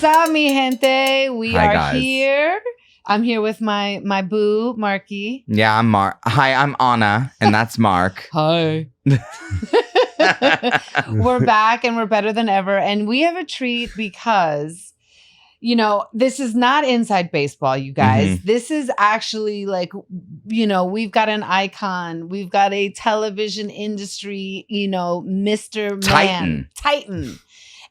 What's up, mi gente? We Hi, are guys. here. I'm here with my boo, Marky. Yeah, I'm Mark. Hi, I'm Anna, and that's Mark. Hi. We're back and we're better than ever. And we have a treat because, you know, this is not inside baseball, you guys. Mm-hmm. This is actually like, you know, we've got an icon. We've got a television industry, you know, Mr. Titan.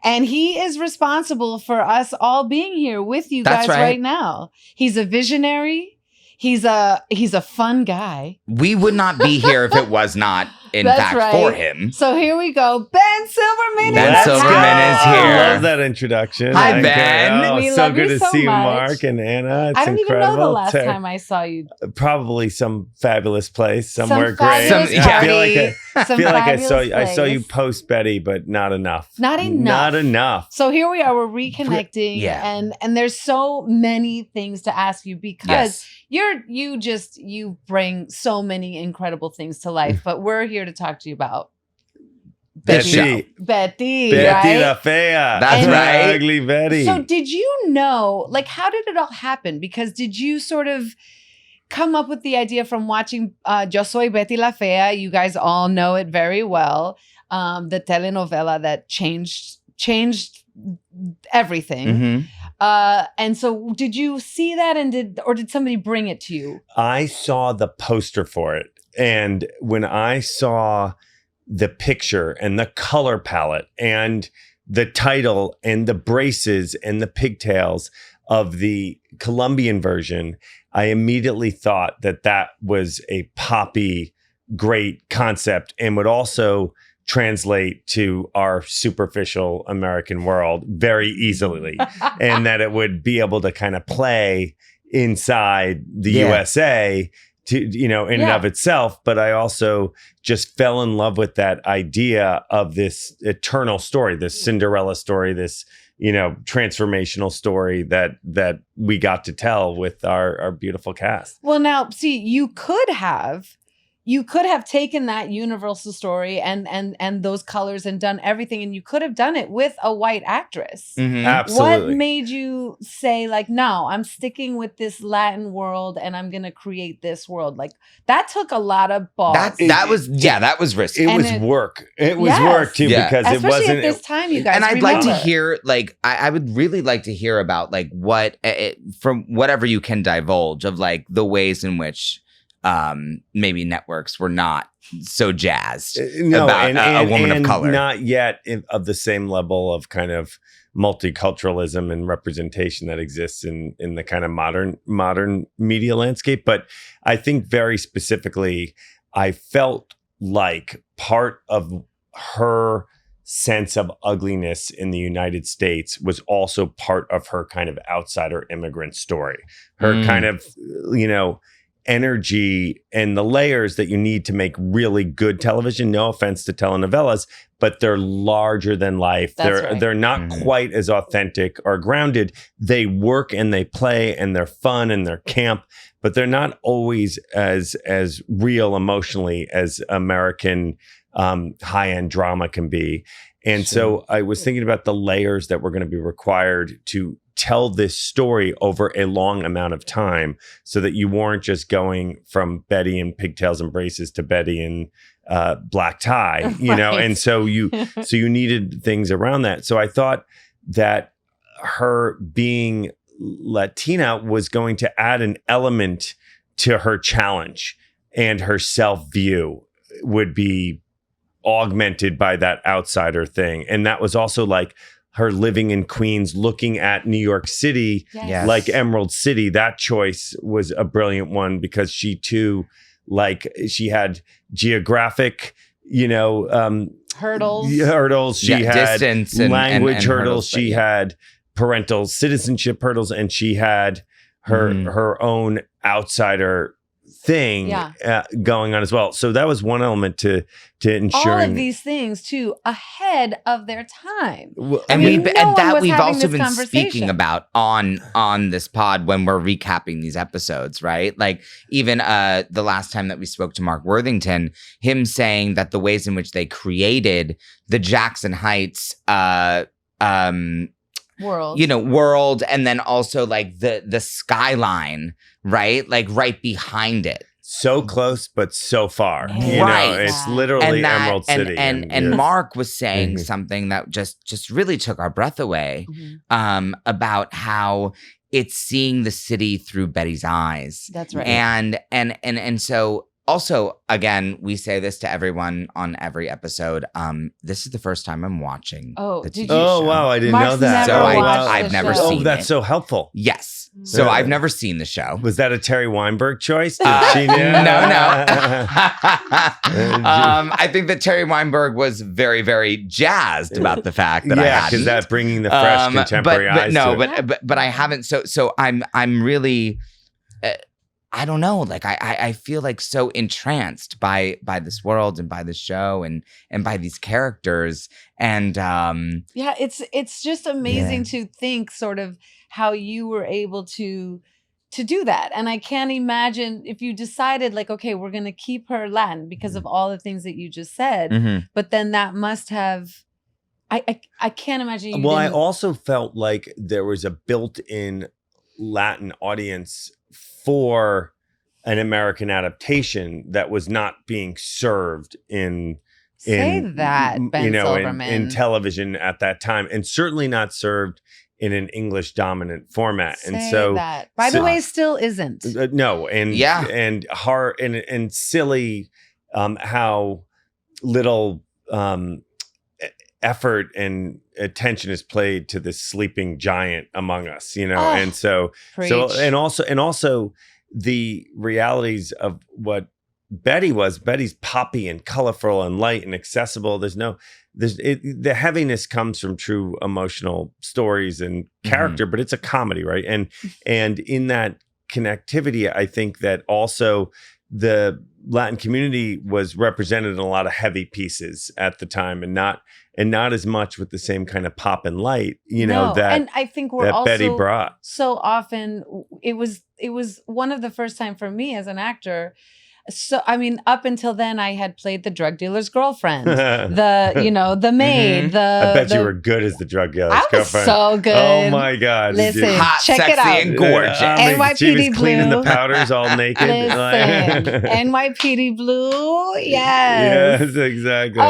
And he is responsible for us all being here with you That's guys right. right now. He's a visionary. He's a fun guy. We would not be here if it was not, in That's fact, right. for him. So here we go. Ben Silverman Ben is Silverman here. is here. I love that introduction. Hi, Okay. Ben. Oh, We so love good you to so see much. Mark and Anna. It's I don't incredible. even know the last time I saw you. Probably some fabulous place somewhere Some great. fabulous Some- party. I Some feel like I fabulous saw you place. post Betty, but not enough. Not enough. Not enough. So here we are. We're reconnecting, Yeah. and there's so many things to ask you because Yes. you bring so many incredible things to life. But we're here to talk to you about Betty, Betty right? la Fea. That's And- right. Ugly Betty. So did you know, like, how did it all happen? Because did you sort of come up with the idea from watching Yo Soy Betty la Fea? You guys all know it very well. The telenovela that changed everything. Mm-hmm. And so did you see that or did somebody bring it to you? I saw the poster for it. And when I saw the picture and the color palette and the title and the braces and the pigtails of the Colombian version, I immediately thought that that was a poppy, great concept and would also translate to our superficial American world very easily. And that it would be able to kind of play inside the USA to, you know, in and of itself. But I also just fell in love with that idea of this eternal story, this Cinderella story, this, you know, transformational story that we got to tell with our beautiful cast. Well, now, see, you could have taken that universal story and those colors and done everything, and you could have done it with a white actress. Mm-hmm. Absolutely. What made you say, like, no, I'm sticking with this Latin world and I'm going to create this world? Like, that took a lot of balls. That was risky. It And was work. It was work too, Yeah. because Especially it wasn't. at this time, you guys. And I'd like to remember. hear, like, I would really like to hear about, like, what, from whatever you can divulge of, like, the ways in which maybe networks were not so jazzed about a woman of color. Not yet of the same level of kind of multiculturalism and representation that exists in the kind of modern media landscape. But I think very specifically, I felt like part of her sense of ugliness in the United States was also part of her kind of outsider immigrant story. Her kind of, you know, energy and the layers that you need to make really good television. No offense to telenovelas, but they're larger than life. They're not quite as authentic or grounded. They work and they play and they're fun and they're camp, but they're not always as real emotionally as American high-end drama can be. And so I was thinking about the layers that were going to be required to tell this story over a long amount of time, so that you weren't just going from Betty in pigtails and braces to Betty in black tie, you know. And so you needed things around that. So I thought that her being Latina was going to add an element to her challenge, and her self-view would be augmented by that outsider thing. And that was also like her living in Queens, looking at New York City, like Emerald City. That choice was a brilliant one, because she too, like, she had geographic, you know, hurdles. She had distance and language and hurdles. She had parental citizenship hurdles, and she had her own outsider thing going on as well. So that was one element to ensuring all of these things too ahead of their time. And we've also been speaking about on this pod when we're recapping these episodes, right? Like, even the last time that we spoke to Mark Worthington, him saying that the ways in which they created the Jackson Heights world, and then also like the skyline, right? Like right behind it. So close, but so far. Right. It's literally Emerald City. And Mark was saying something that just really took our breath away, about how it's seeing the city through Betty's eyes. That's right. And so also, again, we say this to everyone on every episode. This is the first time I'm watching the TV show. Oh, wow. I didn't know that. So I've never seen it. Oh, that's so helpful. Yes. So I've never seen the show. Was that a Terry Weinberg choice? Did she know? No. I think that Terry Weinberg was very, very jazzed about the fact that I hadn't. because that bringing the fresh contemporary eyes to it. But I haven't. So I'm really... I don't know. Like I feel like so entranced by this world and by the show and by these characters. And it's just amazing to think sort of how you were able to do that. And I can't imagine if you decided like, okay, we're going to keep her Latin because of all the things that you just said, but then that must have, I can't imagine. I also felt like there was a built-in Latin audience for an American adaptation that was not being served in Ben Silverman. in television at that time, and certainly not served in an English dominant format. By the way, still isn't. No, and hard and silly how little effort and attention is played to this sleeping giant among us, and so also the realities of what Betty's poppy and colorful and light and accessible. The heaviness comes from true emotional stories and character, but it's a comedy, right? And in that connectivity, I think that also the Latin community was represented in a lot of heavy pieces at the time, and not as much with the same kind of pop and light, that, and I think we're that also Betty brought. So often it was one of the first time for me as an actor. So, I mean, up until then, I had played the drug dealer's girlfriend, the maid, I bet you were good as the drug dealer's girlfriend. So good. Oh my God. Listen, hot, check sexy, it out. and gorgeous. NYPD she was Blue. cleaning the powders all naked. Listen, NYPD Blue. Yes. Yes, exactly.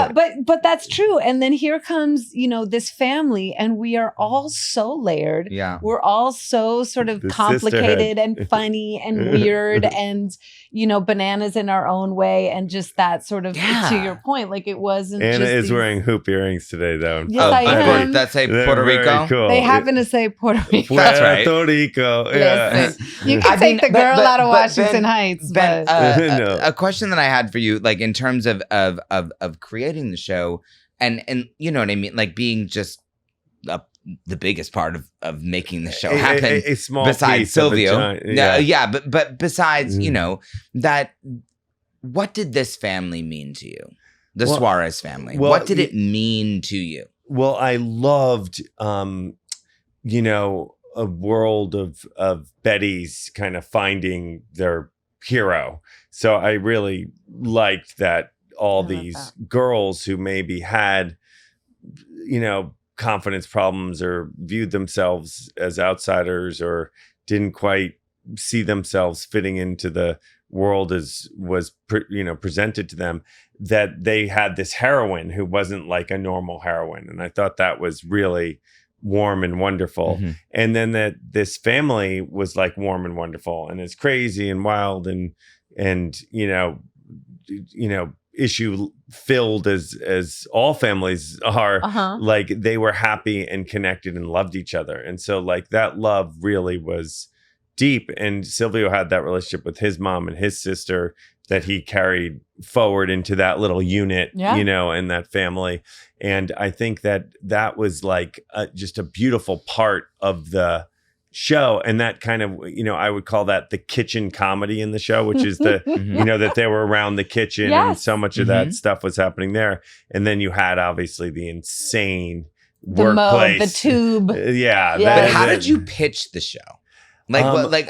But that's true. And then here comes, this family, and we are all so layered. Yeah. We're all so sort of complicated and funny and weird and, bananas in our own way, and just that sort of, to your point, like it wasn't. Anna just is wearing hoop earrings today, though. Yes, I am. That's a Puerto Rico. Cool. They happen to say Puerto Rico. That's right. Puerto Rico. Yeah. Listen, you can take the girl out of Washington Heights. Ben, but a question that I had for you, like in terms of creating the show, and you know what I mean, like being just the biggest part of making the show happen, a small besides piece Silvio. But besides, that, what did this family mean to you? The Suarez family. What did it mean to you? Well, I loved, a world of Betty's kind of finding their hero. So I really liked that all these girls who maybe had, confidence problems or viewed themselves as outsiders or didn't quite see themselves fitting into the world as was presented to them, that they had this heroine who wasn't like a normal heroine. And I thought that was really warm and wonderful. And then that this family was like warm and wonderful and as crazy and wild and issue filled as all families are. Like they were happy and connected and loved each other. And so like that love really was deep. And Silvio had that relationship with his mom and his sister that he carried forward into that little unit, and that family. And I think that was like just a beautiful part of the show. And that kind of, I would call that the kitchen comedy in the show, which is the, that they were around the kitchen and so much of that stuff was happening there. And then you had obviously the insane workplace. The tube. But how did you pitch the show? Like,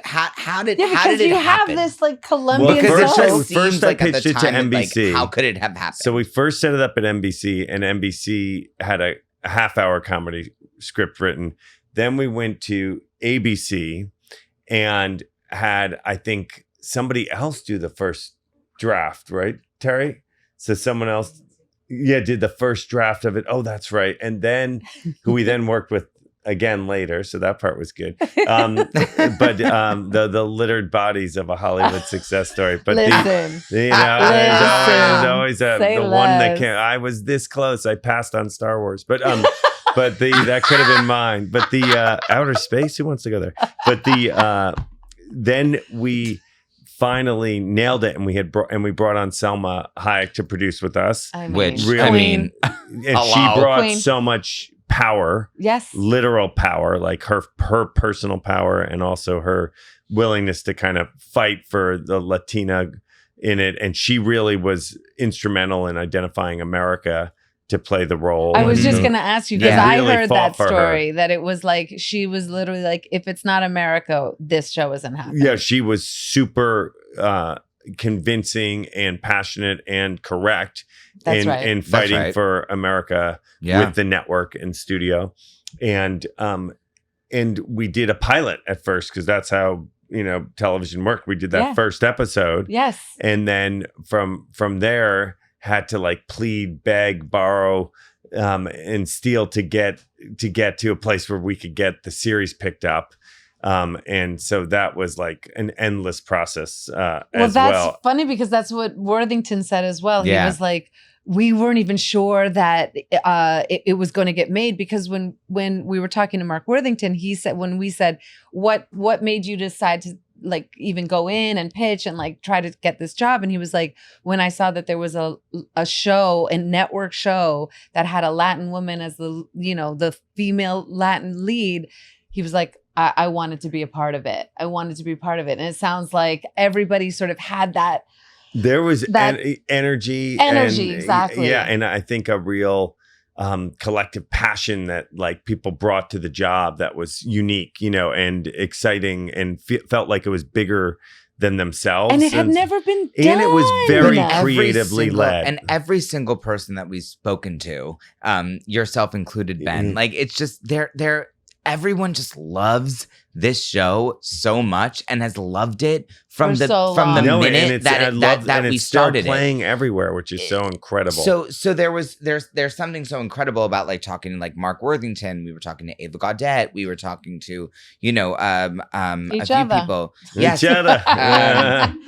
how did it happen? Because you have this like Colombian first I pitched it to NBC. How could it have happened? So we first set it up at NBC, and NBC had a half-hour comedy script written. Then we went to ABC and had, I think, somebody else do the first draft, right, Terry? So someone else, did the first draft of it. Oh, that's right. And then who we then worked with again later. So that part was good. But the littered bodies of a Hollywood success story. But listen, there's always the one that can't. I was this close. I passed on Star Wars, but that could have been mine. But the outer space, who wants to go there? But then we finally nailed it, and we brought on Selma Hayek to produce with us. And she brought Queen. So much power, literal power, like her personal power, and also her willingness to kind of fight for the Latina in it. And she really was instrumental in identifying America to play the role. I was just going to ask you, because I really heard fought that for story, that it was like, she was literally like, if it's not America, this show isn't happening. Yeah, she was super convincing and passionate and correct in fighting for America with the network and studio. And we did a pilot at first, because that's how television worked. We did that first episode. Yes. And then from there had to like plead, beg, borrow, and steal to get to a place where we could get the series picked up. And so that was like an endless process that's funny, because that's what Worthington said as well. He was like, we weren't even sure that it was going to get made, because when we were talking to Mark Worthington, he said, when we said, what made you decide to like even go in and pitch and like try to get this job? And he was like, when I saw that there was a show, a network show that had a Latin woman as the female Latin lead, he was like, I wanted to be a part of it. I wanted to be part of it. And it sounds like everybody sort of had that. There was energy. Exactly. Yeah. And I think a real collective passion that like people brought to the job that was unique, and exciting, and felt like it was bigger than themselves. And it had never been done. And it was very creatively led. And every single person that we've spoken to, yourself included, Ben, like it's just everyone just loves this show so much and has loved it from the minute that we started still playing everywhere, which is so incredible. So there's something so incredible about like talking to like Mark Worthington. We were talking to Ava Gaudet. We were talking to a few people. Each other.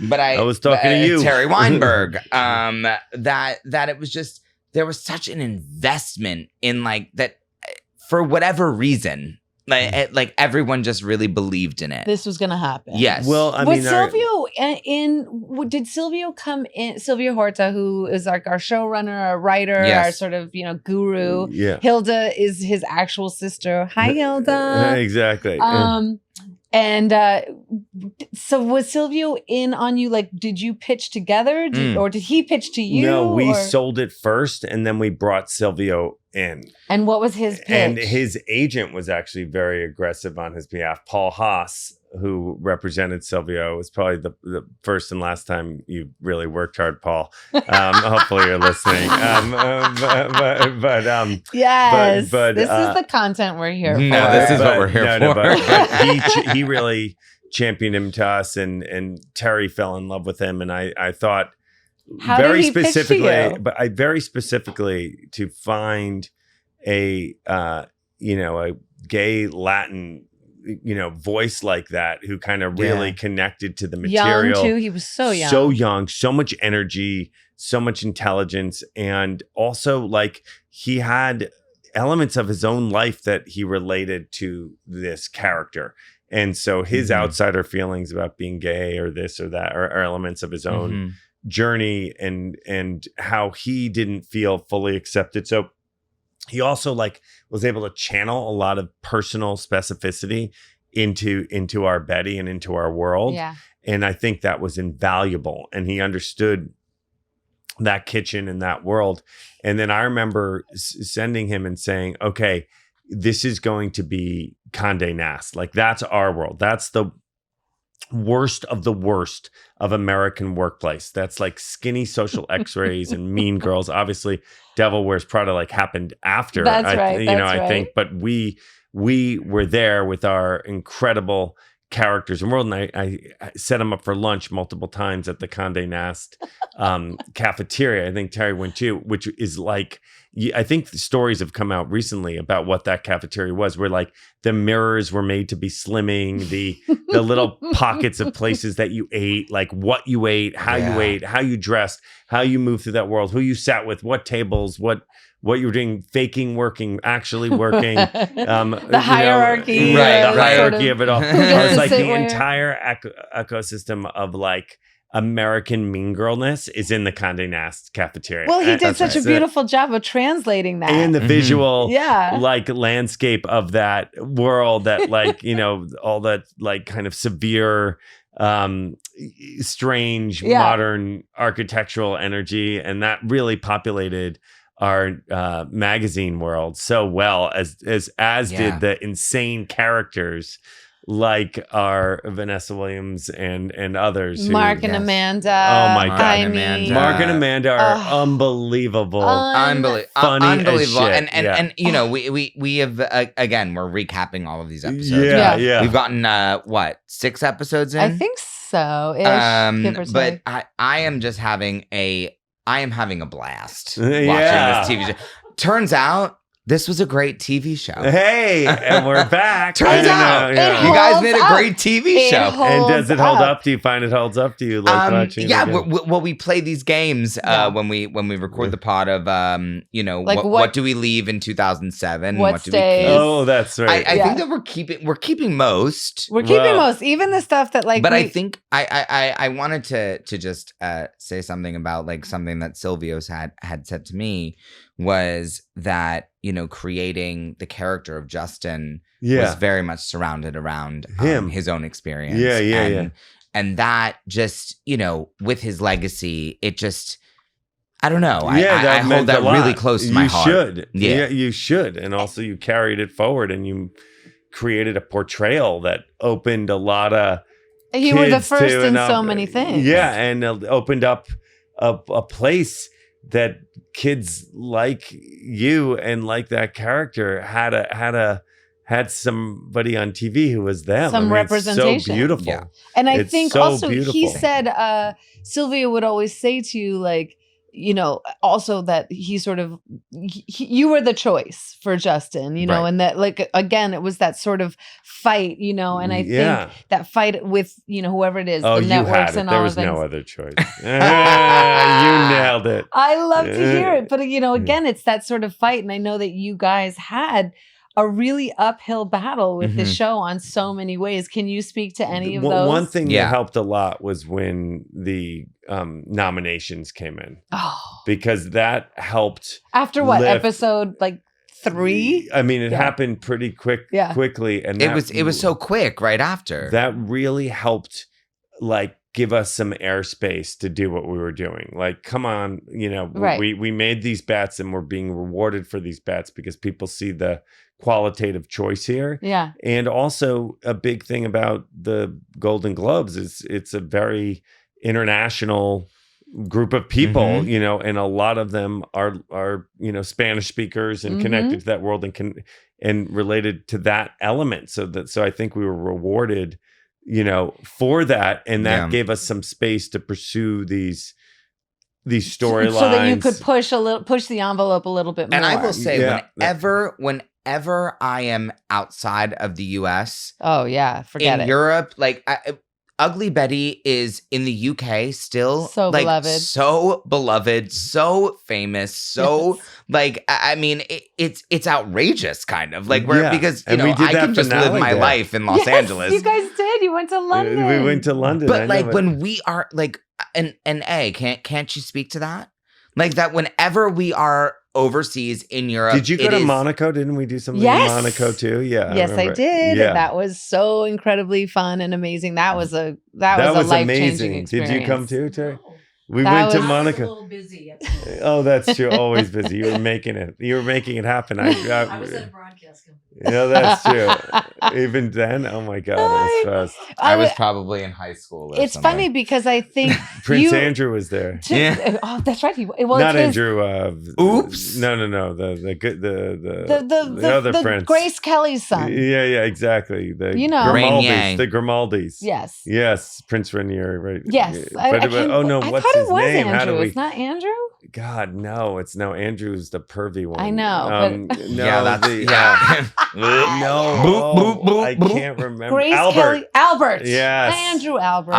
But I was talking to you, Terry Weinberg. That it was just, there was such an investment in like that for whatever reason. Like everyone just really believed in it. This was going to happen. Yes. Well, I was mean, Silvio did Silvio come in? Silvio Horta, who is like our showrunner, our writer, our sort of, guru. Yeah. Hilda is his actual sister. Hi, Hilda. Exactly. And so was Silvio in on you? Like, did you pitch together? Or did he pitch to you? No, we sold it first, and then we brought Silvio in. And what was his pitch? And his agent was actually very aggressive on his behalf. Paul Haas, who represented Silvio, was probably the first and last time you really worked hard, Paul. Hopefully you're listening. Yes, but this is the content we're here for. No, this is what we're here for. But he really championed him to us, and Terry fell in love with him, and I thought very specifically to find a gay Latin voice like that, who kind of really connected to the material. Young too. He was so young, so much energy, so much intelligence, and also like he had elements of his own life that he related to this character. And so his outsider feelings about being gay or this or that are elements of his own journey, and how he didn't feel fully accepted. So he also like was able to channel a lot of personal specificity into our Betty and into our world. Yeah. And I think that was invaluable. And he understood that kitchen and that world. And then I remember sending him and saying, okay, this is going to be Condé Nast. Like that's our world. That's the worst of the worst of American workplace. That's like skinny social x-rays and Mean Girls. Obviously, Devil Wears Prada like happened after. That's right. I think, but we we were there with our incredible characters and world, and I set them up for lunch multiple times at the Condé Nast cafeteria. I think Terry went too, which is like, I think the stories have come out recently about what that cafeteria was, where like the mirrors were made to be slimming, the little pockets of places that you ate, like what you ate, how you dressed, how you moved through that world, who you sat with, what tables, what you were doing, faking, working, actually working. The hierarchy. The hierarchy of it all. It's like the where? entire ecosystem of like American mean girlness is in the Condé Nast cafeteria. Well, he did such a beautiful job of translating that. And the visual yeah. like landscape of that world, that like, you know, all that like kind of severe, strange, modern architectural energy. And that really populated our magazine world so well, as did the insane characters like our Vanessa Williams and others. Mark and Amanda. Oh my God. Mark and Amanda are unbelievable. Funny unbelievable. As shit. And you know, we have again, we're recapping all of these episodes. Yeah. We've gotten 6 episodes in? I think so. But I am just having a blast watching this TV show. Turns out this was a great TV show. Hey, and we're back. Turns out you guys made a great TV show. And does it hold up? Do you find it holds up? Do you like watching? Yeah, we play these games when we record the pod of like what do we leave in 2007? What do we keep? Oh, that's right. I think that we're keeping most. We're keeping most, even the stuff that like. But I think I wanted to just say something about like something that Silvio's had said to me, was that, you know, creating the character of Justin was very much surrounded around his own experience. And that just, you know, with his legacy, it just, I don't know. I hold that really close to my heart. You should. Yeah, you should. And also you carried it forward and you created a portrayal that opened a lot of You were the first in so many things. Yeah, and opened up a place that kids like you and like that character had somebody on TV who was them. Some representation. It's so beautiful. Yeah. And I think so also beautiful. he said, Sylvia would always say to you, like, you know, also that he sort of, you were the choice for Justin, you know, and that like, again, it was that sort of fight, you know, and I think that fight with, you know, whoever it is, the networks and all there was no other choice. You nailed it. I love to hear it. But, you know, again, it's that sort of fight. And I know that you guys had a really uphill battle with this show on so many ways. Can you speak to any of those? One thing that helped a lot was when the nominations came in. Oh. Because that helped. After what, episode like 3? I mean, it happened pretty quickly. And it was so quick right after. That really helped, like, give us some airspace to do what we were doing. Like, come on, you know, we made these bets and we're being rewarded for these bets because people see the qualitative choice here. Yeah. And also a big thing about the Golden Globes is it's a very international group of people, you know, and a lot of them are you know, Spanish speakers and connected to that world and related to that element. So I think we were rewarded, you know, for that, and that gave us some space to pursue these storylines, so that you could push the envelope a little bit more. And I will say, whenever I am outside of the US, forget it. In Europe, like Ugly Betty is in the UK still so like, beloved, so famous, so like I mean it's outrageous, kind of like because you know I can just live my life in Los Angeles. You guys did. You went to London. We went to London, but like when we are like can't you speak to that? Like that whenever we are overseas in Europe. Did you go to Monaco? Didn't we do something in Monaco too? Yeah. Yes, I did. Yeah. And that was so incredibly fun and amazing. That was a life-changing experience. Did you come too, Terry? We went to Monaco. I was a little busy. Oh, that's true. Always busy. You were making it happen. I was at broadcast. Yeah, that's true. Even then, oh my God, it was fast. I was probably in high school. It's funny because I think Prince Andrew was there. Yeah. Oh, that's right. Not Andrew. Oops. No. The other Prince. Grace Kelly's son. Yeah, exactly. Grimaldi's. The Grimaldis. Yes, Prince Rainier, right? Yes. What's his name? Andrew. It's not Andrew? God, no, Andrew's the pervy one. I know. But No. No. I can't remember. Grace Albert. Kelly. Albert. Yes. Andrew Albert.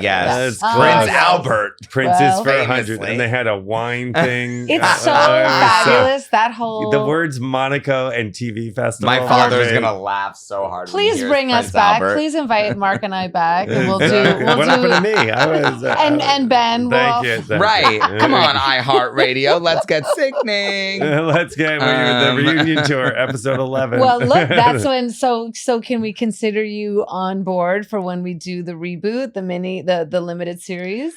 Yes. That's Prince close. Albert. Princes for Famously. 100. And they had a wine thing. It's so fabulous. That whole. The words Monaco and TV festival. My father is going to laugh so hard. Please bring us back. Please invite Mark and I back. And we'll do. What happened to me? I was. And Ben. Thank you. Right. Come on, iHeartRadio. Let's get sickening. Let's get the reunion tour, episode 11. Well, look, that's when. So can we consider you on board for when we do the reboot, the limited series?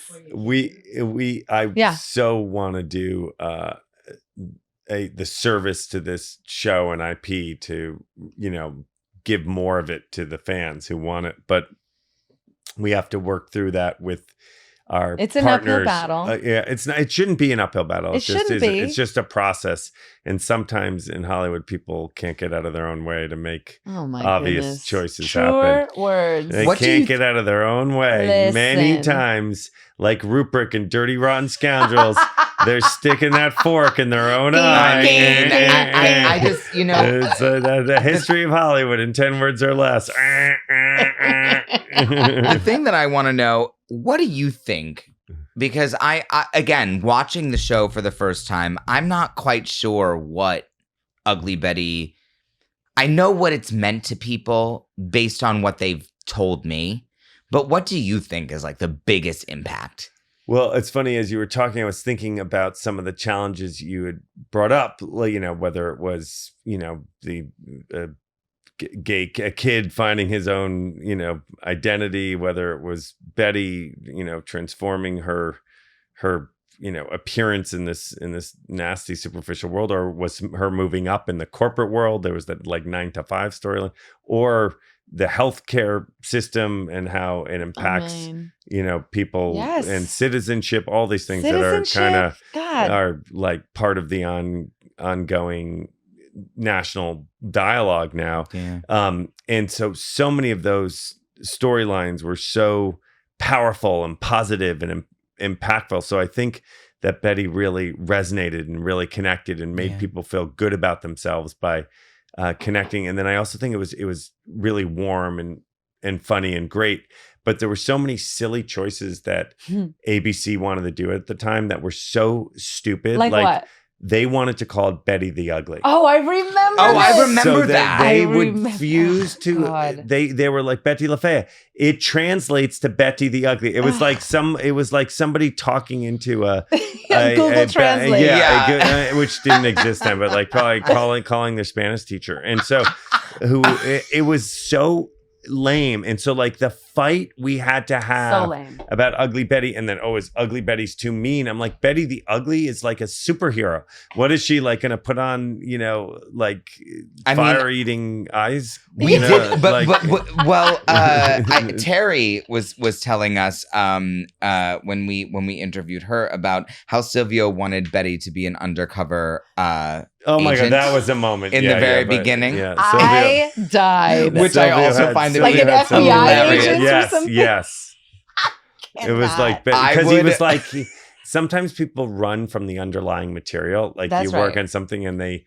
I so want to do the service to this show and IP to give more of it to the fans who want it, but we have to work through that with our it's partners. An uphill battle. It shouldn't be an uphill battle. It shouldn't be. It's just a process. And sometimes in Hollywood, people can't get out of their own way to make obvious choices happen. Words. They can't get out of their own way. Listen. Many times, like Rupert and Dirty Rotten Scoundrels, they're sticking that fork in their own eye. I just, it's the history of Hollywood in 10 words or less. The thing that I want to know, what do you think? Because I again, watching the show for the first time, I'm not quite sure what Ugly Betty, I know what it's meant to people based on what they've told me, but what do you think is like the biggest impact? Well, it's funny, as you were talking, I was thinking about some of the challenges you had brought up, whether it was, the a kid finding his own, identity, whether it was Betty, transforming her appearance in this nasty superficial world, or was her moving up in the corporate world. There was that 9 to 5 storyline, or the healthcare system and how it impacts, people and citizenship, all these things that are kind of are like part of the ongoing national dialogue now. And so many of those storylines were so powerful and positive and impactful. So I think that Betty really resonated and really connected and made people feel good about themselves by connecting. And then I also think it was really warm and funny and great. But there were so many silly choices that ABC wanted to do at the time that were so stupid. Like what? They wanted to call it Betty the Ugly. Oh, I remember. I remember that. They would fuse to. They were like Betty LaFayette. It translates to Betty the Ugly. It was like somebody talking into a Google Translate. Which didn't exist then, but like probably calling their Spanish teacher. And so, it was so lame. And so like the fight we had to have about Ugly Betty, and then is Ugly Betty's too mean. I'm like, Betty the Ugly is like a superhero. What is she like gonna put on, fire eating eyes? Terry was telling us when we interviewed her about how Silvio wanted Betty to be an undercover oh my God, that was a moment in the very beginning. Yeah, I died. Which Silvio I also find to like be an FBI agent or something. Yes. It was like, because he was like, sometimes people run from the underlying material. Like you work on something and they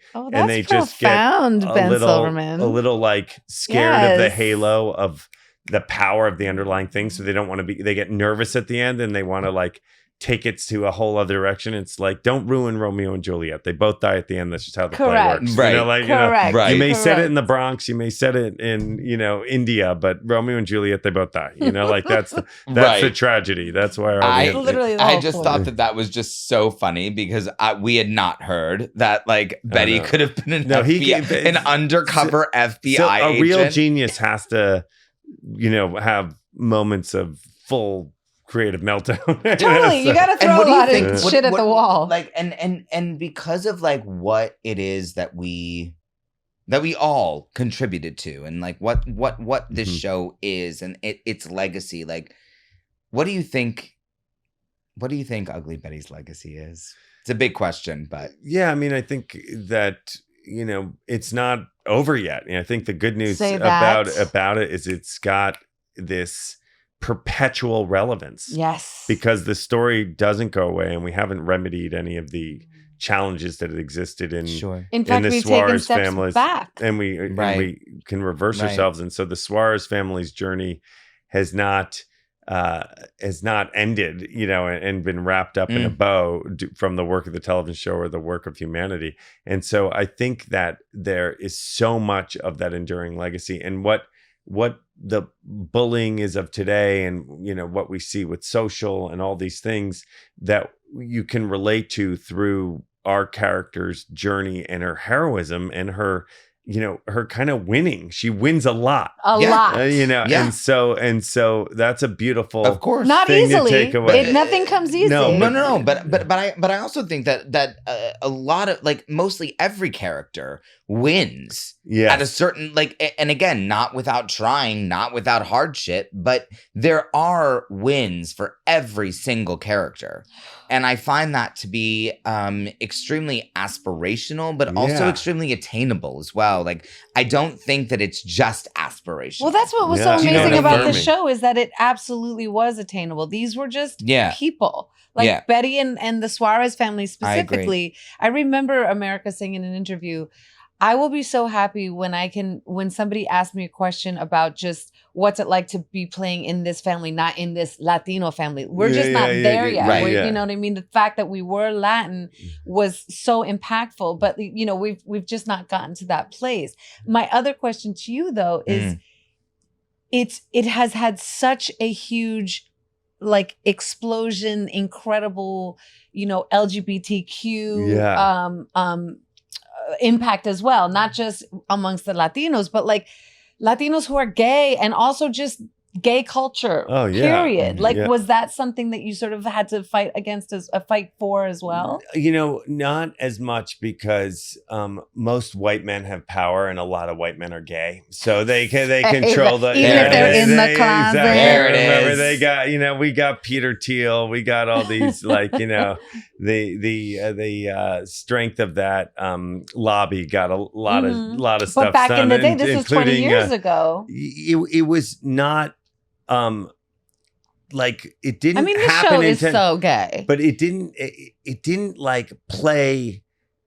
just get Ben Silverman. a little like scared of the halo of the power of the underlying thing. So they don't want to be, they get nervous at the end and they want to like take it to a whole other direction. It's like, don't ruin Romeo and Juliet. They both die at the end. That's just how the play works. Right. You may set it in the Bronx, you may set it in, India, but Romeo and Juliet, they both die. That's the tragedy. That's why I just thought that was just so funny because we had not heard that like Betty could have been an undercover FBI agent. A real genius has to, have moments of full creative meltdown. Totally. You got to throw a lot of shit at the wall. Like, and because of like what it is that we that we all contributed to, and like what this show is and its legacy. Like, what do you think Ugly Betty's legacy is? It's a big question, but yeah, I mean, I think that, it's not over yet. I think the good news about it is it's got this perpetual relevance. Yes. Because the story doesn't go away, and we haven't remedied any of the challenges that had existed in fact, the we've Suarez taken steps families, back. and we can reverse ourselves. And so the Suarez family's journey has not ended, and been wrapped up in a bow from the work of the television show or the work of humanity. And so I think that there is so much of that enduring legacy, and what the bullying is of today, and what we see with social and all these things that you can relate to through our character's journey and her heroism and her kind of winning. She wins a lot. And so that's a beautiful, of course, not thing easily. To take away. Nothing comes easy. No. But I also think that a lot of, like, mostly every character wins at a certain, like, and again, not without trying, not without hardship, but there are wins for every single character. And I find that to be extremely aspirational, but also extremely attainable as well. Like, I don't think that it's just aspirational. Well, that's what was so amazing about the show, is that it absolutely was attainable. These were just people. Like Betty and the Suarez family specifically. I remember America saying in an interview, I will be so happy when somebody asks me a question about just what's it like to be playing in this family, not in this Latino family. We're just not there yet. Right, You know what I mean? The fact that we were Latin was so impactful, but we've just not gotten to that place. My other question to you though is it has had such a huge, like, explosion, incredible, LGBTQ impact as well, not just amongst the Latinos, but like Latinos who are gay, and also just gay culture. Period. Like, was that something that you sort of had to fight against, fight for as well? Not as much, because most white men have power, and a lot of white men are gay, so they control the. Even if they're in the closet. There it is. Remember, they got we got Peter Thiel, we got all these like the strength of that lobby got a lot of stuff. But back in the day, this was 20 years ago. It was not. Like, it didn't. I mean, the happen show is so gay, but it didn't. It didn't like play.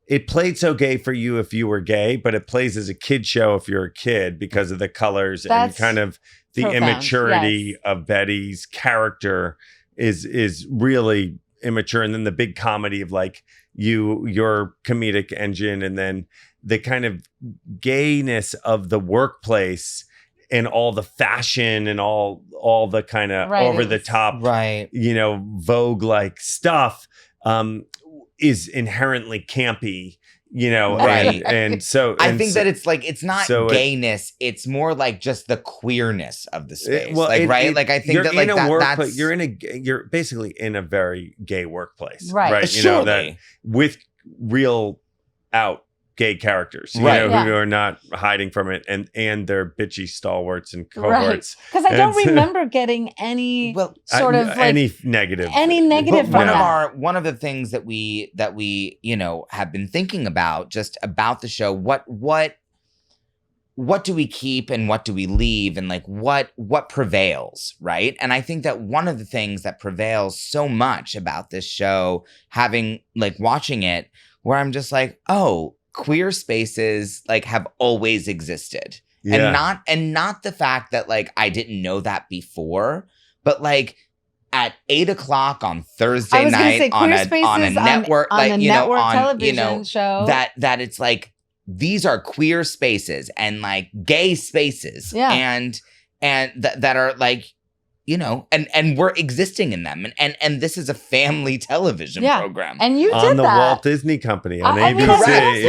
It played so gay for you if you were gay, but it plays as a kid show if you're a kid, because of the colors and kind of the profound immaturity of Betty's character is really immature, and then the big comedy of like your comedic engine, and then the kind of gayness of the workplace. And all the fashion and all the kind of over the top, Vogue-like stuff is inherently campy, And so I think that it's like, it's not gayness; it's more like just the queerness of the space. I think that like that's you're basically in a very gay workplace, right? Surely. With real out gay characters, who are not hiding from it, and they're bitchy stalwarts and cohorts. Because I don't remember getting any sort of any negative from that. One of the things that we have been thinking about just about the show, what do we keep and what do we leave, and like what prevails, right? And I think that one of the things that prevails so much about this show, having like watching it, where I'm just like, oh, queer spaces like have always existed. And not the fact that like I didn't know that before, but like at 8:00 on Thursday night on a network, television show, that it's like these are queer spaces and like gay spaces, and that are like, and we're existing in them, and this is a family television program, and you did on the that. Walt Disney Company on ABC,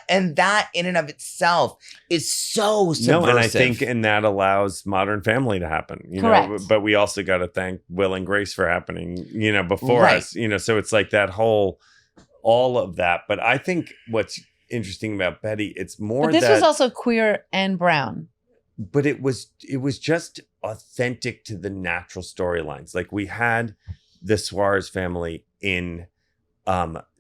and that in and of itself is so subversive. No, and I think that allows Modern Family to happen. Correct. But we also got to thank Will and Grace for happening, before us. So it's like that all of that. But I think what's interesting about Betty. It's more But this was also queer and brown. But it was just authentic to the natural storylines. Like we had the Suarez family in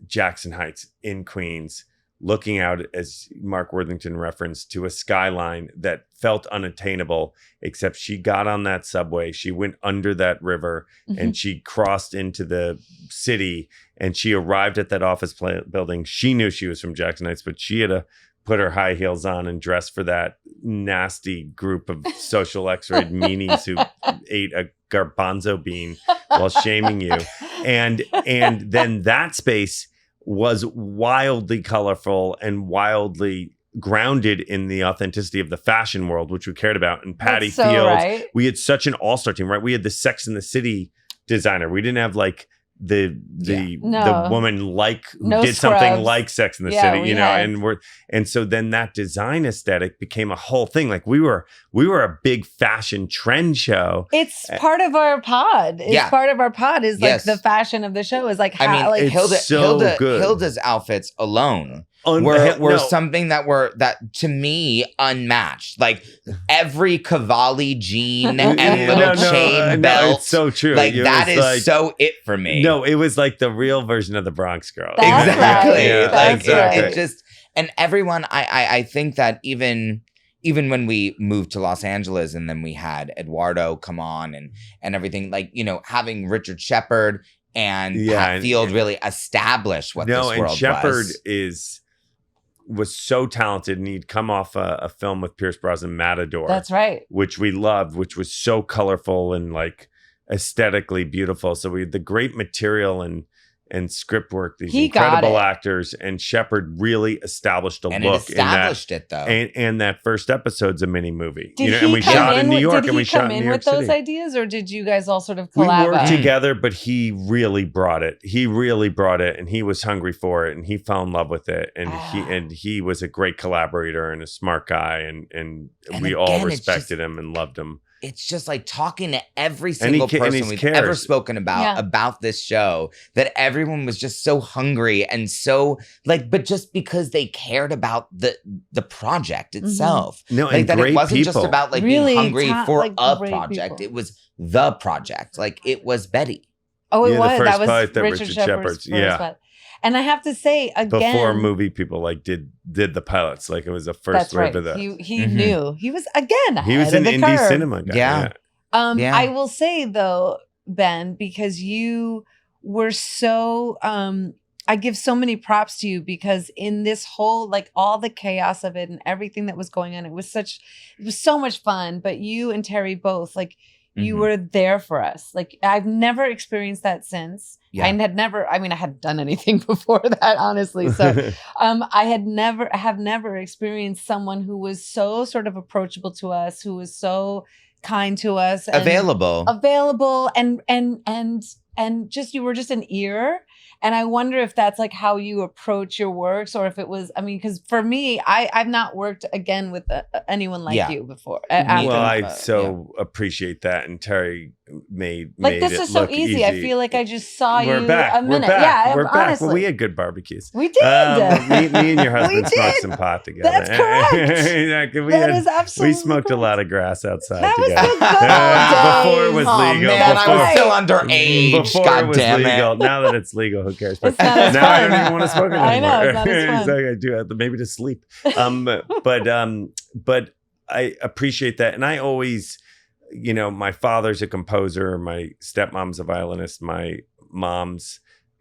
Jackson Heights in Queens, looking out, as Mark Worthington referenced, to a skyline that felt unattainable, except she got on that subway, she went under that river, and she crossed into the city, and she arrived at that office building. She knew she was from Jackson Heights, but she had to put her high heels on and dress for that nasty group of social X-rated meanies who ate a garbanzo bean while shaming you. And then that space was wildly colorful and wildly grounded in the authenticity of the fashion world, which we cared about. And Patty so Fields, right. We had such an all-star team, right? We had the Sex and the City designer. We didn't have like the woman who did something like Sex and the City, you know, and so then that design aesthetic became a whole thing. Like we were a big fashion trend show. It's part of our pod. It's part of our pod is like the fashion of the show is like how, I mean, like Hilda's outfits alone were something that to me unmatched. Like every Cavalli jean and little chain belt. It's so true. Like that is like, so it for me. No, it was like the real version of the Bronx Girl. That's exactly. Right. Yeah, That's right. It just, and everyone, I think that even when we moved to Los Angeles and then we had Eduardo come on and everything, like, you know, having Richard Shepard and Pat Field really establish what this world was. And Shepard was so talented, and he'd come off a film with Pierce Brosnan, Matador. That's right. Which we loved, which was so colorful and like aesthetically beautiful. So we had the great material and script work, these incredible actors, and Shepard really established a look. It established it though. And that first episode's a mini movie. Did and we shot in New York, and we shot in New York City. With those ideas, or did you guys all sort of collab? We worked together, but he really brought it. And he was hungry for it, and he fell in love with it. And he was a great collaborator and a smart guy, and we all respected him and loved him. It's just like talking to every single person we've ever spoken about this show, that everyone was just so hungry and so like, but just because they cared about the project itself. No, like and that great it wasn't people. just about like really being hungry for like a project. People. It was the project. Like it was Betty. Oh, it was. That was Richard Shepard's. Yeah. And I have to say again, before movie people like did the pilots, like it was the first wave of that. He knew he was again. He was an indie cinema guy. Yeah. I will say though, Ben, because you were so. I give so many props to you because in this whole like all the chaos of it and everything that was going on, it was so much fun. But you and Terry both like. You were there for us. Like I've never experienced that since. Yeah. I hadn't done anything before that, honestly. So I have never experienced someone who was so sort of approachable to us, who was so kind to us. And available and just, you were just an ear. And I wonder if that's like how you approach your works, or if it was, I mean, because for me, I've not worked again with anyone like you before. Well, I appreciate that. And Terry made this it is so look easy. I feel like I just saw We're you back. a minute. We're back. Yeah, we're back. honestly. Well, we had good barbecues. We did. Me and your husband smoked some pot together. That's correct. That is absolutely We smoked correct. a lot of grass outside that together. Was the before it was legal. Man, I was still underage. Before God it was damn legal. it. Now that it's legal, who cares? It's not as now fun. I don't even want to smoke it anymore. I know, it's not as fun. It's like I do have to, maybe to sleep. But I appreciate that. And I always, you know, my father's a composer, my stepmom's a violinist, my mom's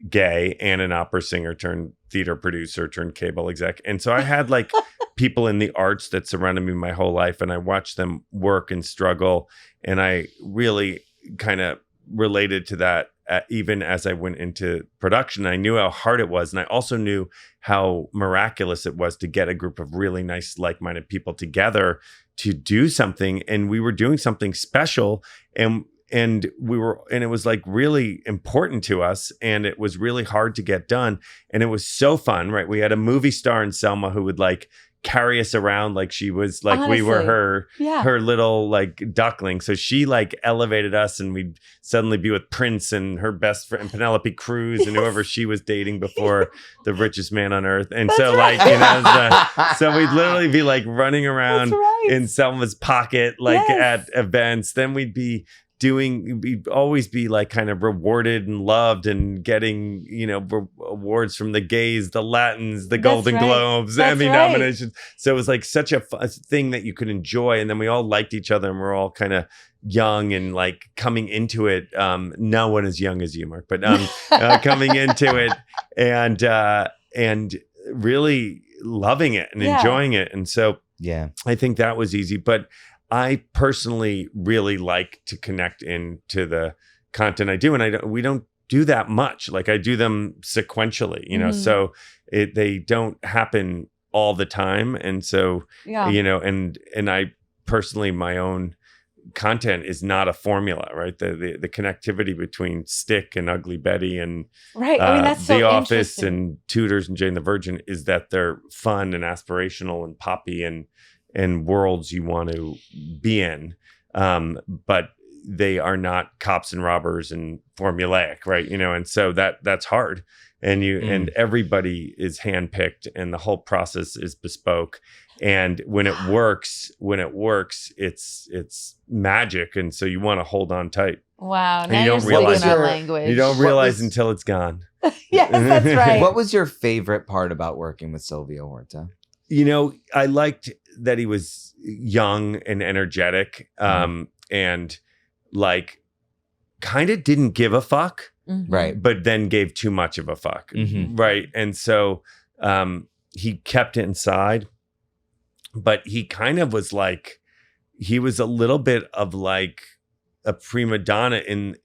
gay and an opera singer turned theater producer turned cable exec. And so I had like people in the arts that surrounded me my whole life, and I watched them work and struggle. And I really kind of related to that even as I went into production. I knew how hard it was. And I also knew how miraculous it was to get a group of really nice, like-minded people together to do something. And we were doing something special. And it was like really important to us, and it was really hard to get done. And it was so fun, right? We had a movie star in Selma who would like carry us around like she was like Honestly, we were yeah. her little like duckling. So she like elevated us, and we'd suddenly be with Prince and her best friend Penelope Cruz and whoever she was dating before, the richest man on earth. And That's so right. like, you know, so we'd literally be like running around That's right. in Selma's pocket, like Yes. at events. Then we'd always be like kind of rewarded and loved and getting, you know, awards from the gays, the Latins, the Golden right. Globes, That's Emmy right. nominations. So it was like such a thing that you could enjoy. And then we all liked each other, and we're all kind of young and like coming into it. No one as young as you, Mark, but coming into it and really loving it and enjoying it. And so I think that was easy. But I personally really like to connect into the content I do, and we don't do that much. Like I do them sequentially, you know, so they don't happen all the time, and so you know, and I personally, my own content is not a formula, right? The connectivity between Stick and Ugly Betty and Right. I mean, that's so The Office interesting. and Tudors and Jane the Virgin is that they're fun and aspirational and poppy and worlds you want to be in, but they are not cops and robbers and formulaic, right? You know, and so that's hard, and and everybody is handpicked, and the whole process is bespoke. And when it works, it's magic, and so you want to hold on tight. Wow. And Now you you're don't speaking realize our it. language. You don't realize until it's gone. Yes, that's right. What was your favorite part about working with Silvio Horta? You know, I liked that he was young and energetic, and like kind of didn't give a fuck, Right. but then gave too much of a fuck, right? And so he kept it inside, but he kind of was like, he was a little bit of like a prima donna in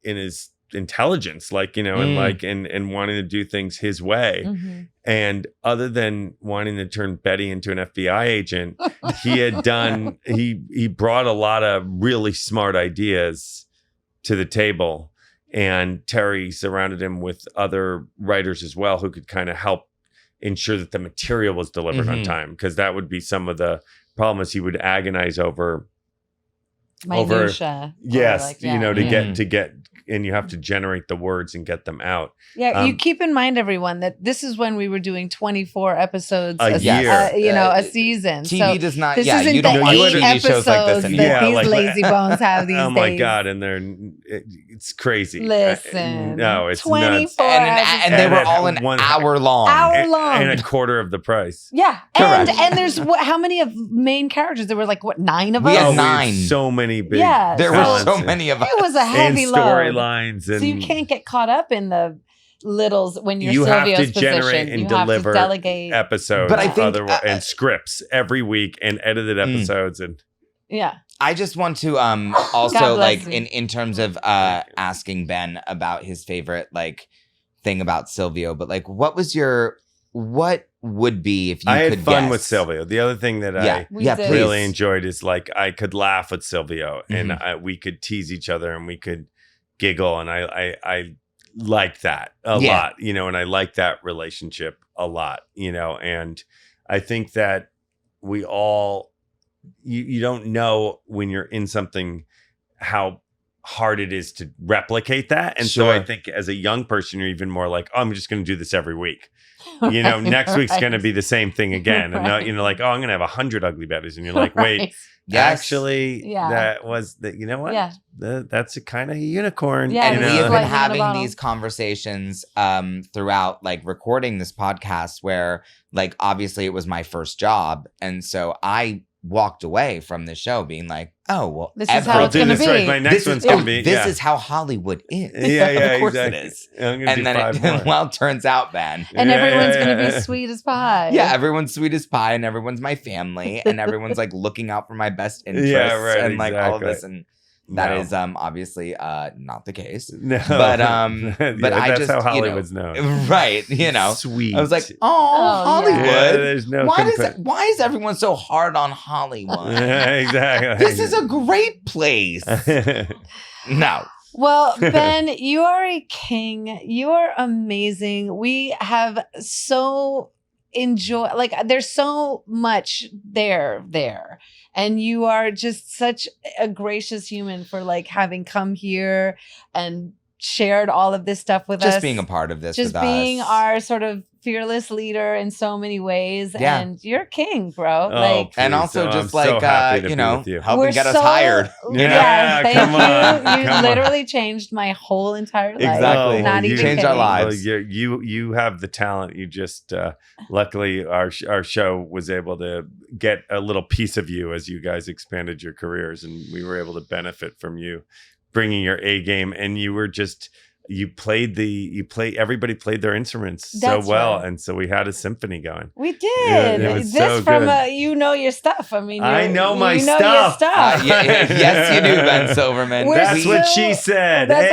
his intelligence, like, you know, and like and wanting to do things his way. And other than wanting to turn Betty into an FBI agent, he brought a lot of really smart ideas to the table, and Terry surrounded him with other writers as well who could kind of help ensure that the material was delivered on time, because that would be some of the problems. He would agonize over Minutia. yes, you know, to get and you have to generate the words and get them out. Yeah, you keep in mind, everyone, that this is when we were doing 24 episodes a year, a season. TV so does not. this Yeah, isn't you don't the watch 8 TV shows like this episodes anymore. that these like, lazy bones have these oh days. my god, and it's crazy. Listen, No, it's 24 nuts. And they were And all an hour long. Hour long. And a quarter of the price. Yeah, Correct. and there's how many of main characters? There were like 9 of We us. had Oh, 9. had so many big. Yeah, There were talents so and- many of us. It was a and heavy load. storylines, and So you can't get caught up in the littles when you're you have Silvio's to generate position. and You have deliver to delegate. episodes, But I think, and scripts every week and edited episodes, and Yeah. I just want to God also bless like him. in terms of asking Ben about his favorite like thing about Silvio, but like what would be if you I could had fun guess? with Silvio. The other thing that I We yeah, did. please. really enjoyed is like I could laugh with Silvio, and we could tease each other, and we could giggle, and I liked that a lot, you know, and I like that relationship a lot, you know, and I think that we all you don't know when you're in something how hard it is to replicate that, and so I think as a young person you're even more like, oh, I'm just going to do this every week. You know, next week's going to be the same thing again. And, you know, like, oh, I'm going to have 100 ugly betties. And you're like, wait, Yes. actually, that was the, you know what? Yeah. That's a kind of unicorn. Yeah, And you we know? have been Lightning in a having bottle. these conversations throughout like recording this podcast where like obviously it was my first job. And so I walked away from the show being like, oh, well, This is how I'll it's do going to this be. right. My next one's going to be. This is how Hollywood is. Yeah, Of course exactly. it is. I'm going to And do then 5 it more. well turns out, Ben. And everyone's going to Yeah. be sweet as pie. Yeah, everyone's sweet as pie, and everyone's my family, and everyone's like looking out for my best interests, Yeah, right, and like all of exactly. this, and that No. is obviously not the case. No. But Yeah, but I that's just how you know, Hollywood's known. right? You know, Sweet. I was like, oh, Oh, Hollywood. yeah. there's no Why is everyone so hard on Hollywood? exactly. This is a great place. No. Well, Ben, you are a king. You are amazing. We have so enjoy, like there's so much there. And you are just such a gracious human for like having come here and shared all of this stuff with us. Just being a part of this just with being us. our sort of fearless leader in so many ways. Yeah. And you're king, bro. Oh, like, please. And also I'm just so like, happy to you be know, with you. helping get us so- hired. Yeah, thank come you. on, You come on. literally changed my whole entire life. Exactly. Not you even changed our kidding. lives. You have the talent. You just luckily our show was able to get a little piece of you as you guys expanded your careers, and we were able to benefit from you bringing your A game. And you were just everybody played their instruments That's so well, right. and so we had a symphony going. We did. Yeah, it was this so from good. You know your stuff. I mean, I know you my know stuff. Your stuff. Yes, you do, Ben Silverman. We're That's so- what she said. that's-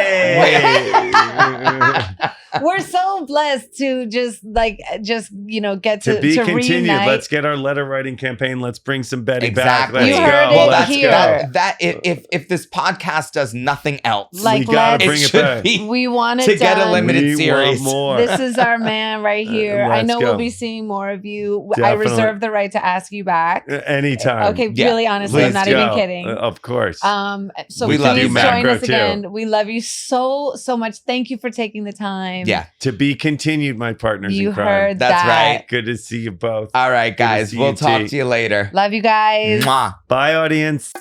Hey. We're so blessed to just get To be continued. reunite. Let's get our letter writing campaign. Let's bring some Betty Exactly. back. Let's You go. heard it Let's here. go. That if this podcast does nothing else, Like, we gotta let's- bring it it should back. be we want it to get a done. limited We series. want more. This is our man right here. I Let's know go. we'll be seeing more of you. I Definitely. reserve the right to ask you back. Anytime. Okay, Yeah. really honestly, I'm Let's not even go. kidding. Of course. So We please love you, join Macro, us too. again. We love you so much. Thank you for taking the time. Yeah, To be continued, my partners You in crime. heard That's that. right. Good to see you both. all right, Good to guys. see We'll you, talk T. to you later. Love you guys. Mwah. Bye, audience.